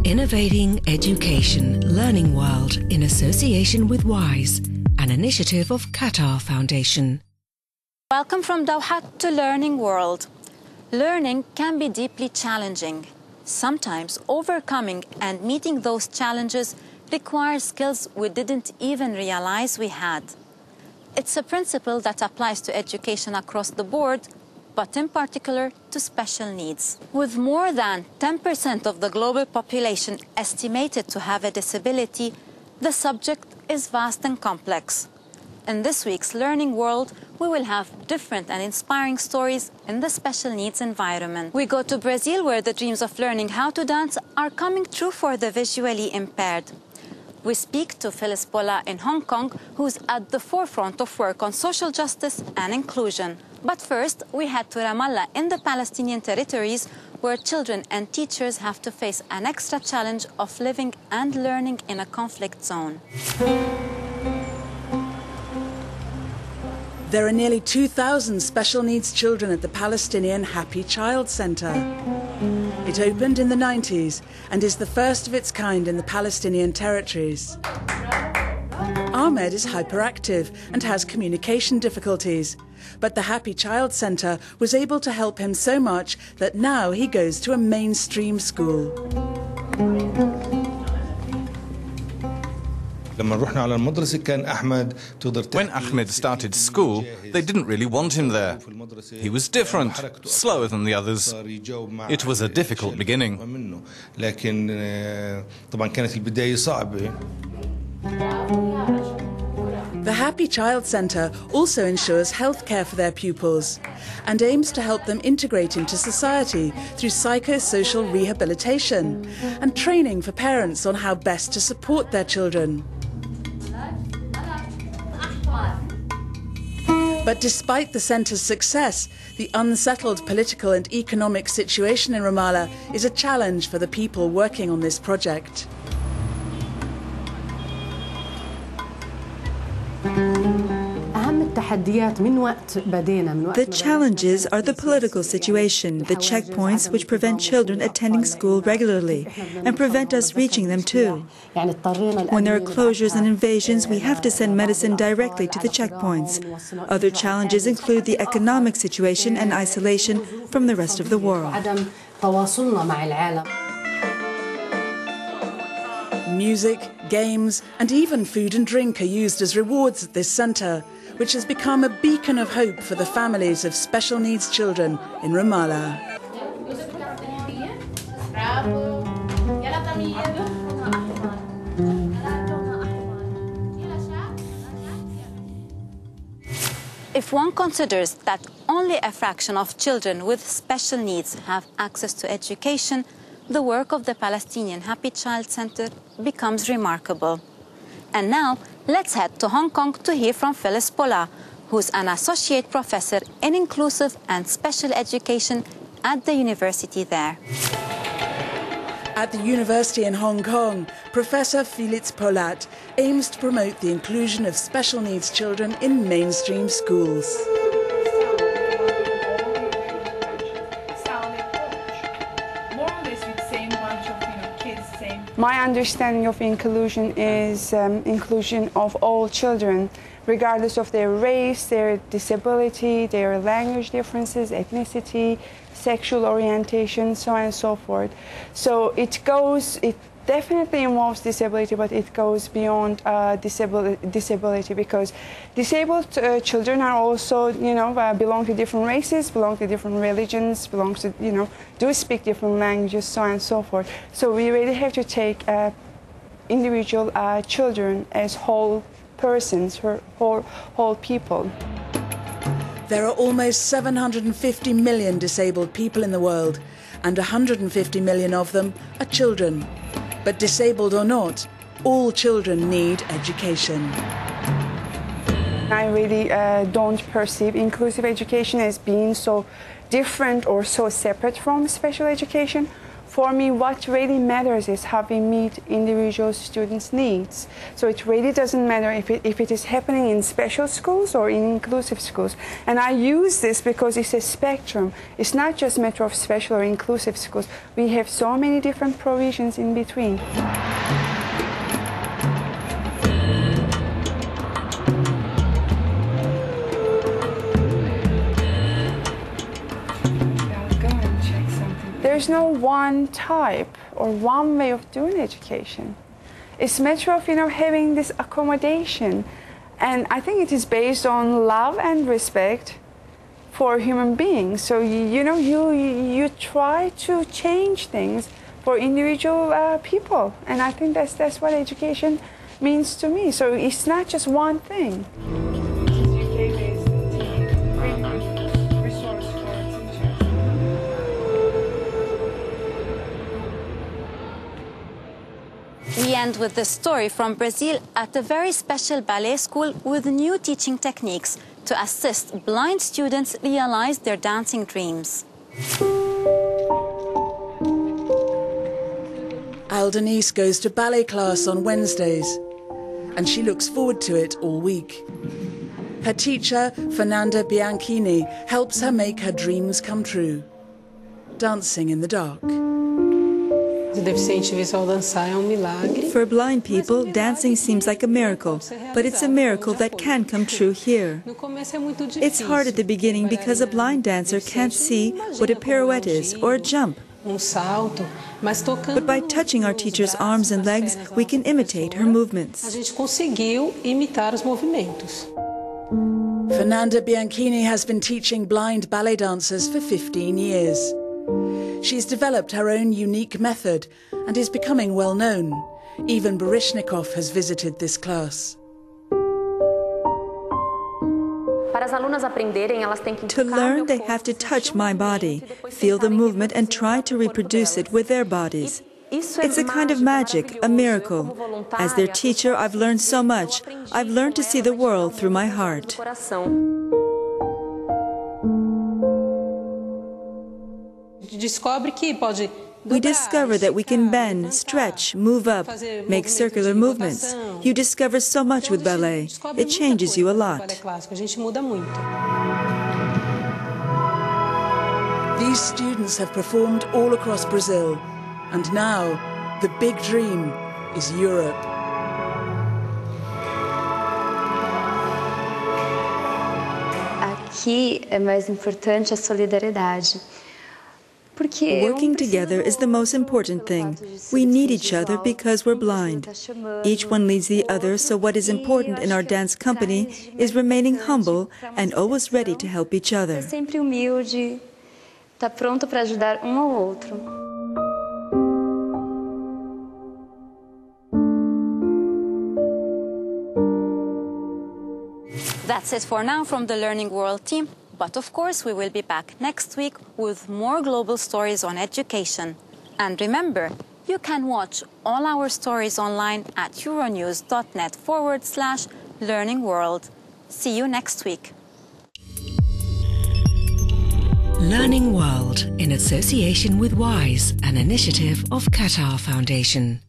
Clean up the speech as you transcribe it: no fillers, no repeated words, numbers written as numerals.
Innovating Education Learning World in association with WISE, an initiative of Qatar Foundation. Welcome from Doha to Learning World. Learning can be deeply challenging. Sometimes overcoming and meeting those challenges requires skills we didn't even realize we had. It's a principle that applies to education across the board, but in particular to special needs. With more than 10% of the global population estimated to have a disability, the subject is vast and complex. In this week's Learning World, we will have different and inspiring stories in the special needs environment. We go to Brazil, where the dreams of learning how to dance are coming true for the visually impaired. We speak to Phyllis Pola in Hong Kong, who's at the forefront of work on social justice and inclusion. But first, we head to Ramallah in the Palestinian territories, where children and teachers have to face an extra challenge of living and learning in a conflict zone. There are nearly 2,000 special needs children at the Palestinian Happy Child Center. It opened in the 90s and is the first of its kind in the Palestinian territories. Ahmed is hyperactive and has communication difficulties, but the Happy Child Center was able to help him so much that now he goes to a mainstream school. When Ahmed started school, they didn't really want him there. He was different, slower than the others. It was a difficult beginning. The Happy Child Center also ensures health care for their pupils and aims to help them integrate into society through psychosocial rehabilitation and training for parents on how best to support their children. But despite the centre's success, the unsettled political and economic situation in Ramallah is a challenge for the people working on this project. The challenges are the political situation, the checkpoints which prevent children attending school regularly and prevent us reaching them too. When there are closures and invasions, we have to send medicine directly to the checkpoints. Other challenges include the economic situation and isolation from the rest of the world. Music, games, and even food and drink are used as rewards at this centre, which has become a beacon of hope for the families of special needs children in Ramallah. If one considers that only a fraction of children with special needs have access to education, the work of the Palestinian Happy Child Center becomes remarkable. And now, let's head to Hong Kong to hear from Phyllis Pola, who's an associate professor in inclusive and special education at the university there. At the university in Hong Kong, Professor Phyllis Pola aims to promote the inclusion of special needs children in mainstream schools. My understanding of inclusion is inclusion of all children, regardless of their race, their disability, their language differences, ethnicity, sexual orientation, so on and so forth. So it definitely involves disability, but it goes beyond disability, because disabled children are also, belong to different races, belong to different religions, belong to, do speak different languages, so on and so forth. So we really have to take individual children as whole persons, whole people. There are almost 750 million disabled people in the world, and 150 million of them are children. But disabled or not, all children need education. I really don't perceive inclusive education as being so different or so separate from special education. For me, what really matters is how we meet individual students' needs. So it really doesn't matter if it is happening in special schools or in inclusive schools. And I use this because it's a spectrum. It's not just a matter of special or inclusive schools. We have so many different provisions in between. There's no one type or one way of doing education. It's a matter of, having this accommodation. And I think it is based on love and respect for human beings. So, you try to change things for individual people. And I think that's what education means to me. So it's not just one thing. We end with this story from Brazil at a very special ballet school with new teaching techniques to assist blind students realize their dancing dreams. Aldenice goes to ballet class on Wednesdays, and she looks forward to it all week. Her teacher, Fernanda Bianchini, helps her make her dreams come true, dancing in the dark. For blind people, dancing seems like a miracle, but it's a miracle that can come true here. It's hard at the beginning because a blind dancer can't see what a pirouette is or a jump. But by touching our teacher's arms and legs, we can imitate her movements. Fernanda Bianchini has been teaching blind ballet dancers for 15 years. She's developed her own unique method and is becoming well known. Even Baryshnikov has visited this class. To learn, they have to touch my body, feel the movement and try to reproduce it with their bodies. It's a kind of magic, a miracle. As their teacher, I've learned so much. I've learned to see the world through my heart. We discover that we can bend, stretch, move up, make circular movements. You discover so much with ballet. It changes you a lot. These students have performed all across Brazil, and now the big dream is Europe. Aqui é mais importante a solidariedade. Working together is the most important thing. We need each other because we're blind. Each one needs the other, so what is important in our dance company is remaining humble and always ready to help each other. Sempre humilde, tá pronto para ajudar ao outro. That's it for now from the Learning World team. But of course, we will be back next week with more global stories on education. And remember, you can watch all our stories online at euronews.net/Learning World. See you next week. Learning World in association with WISE, an initiative of Qatar Foundation.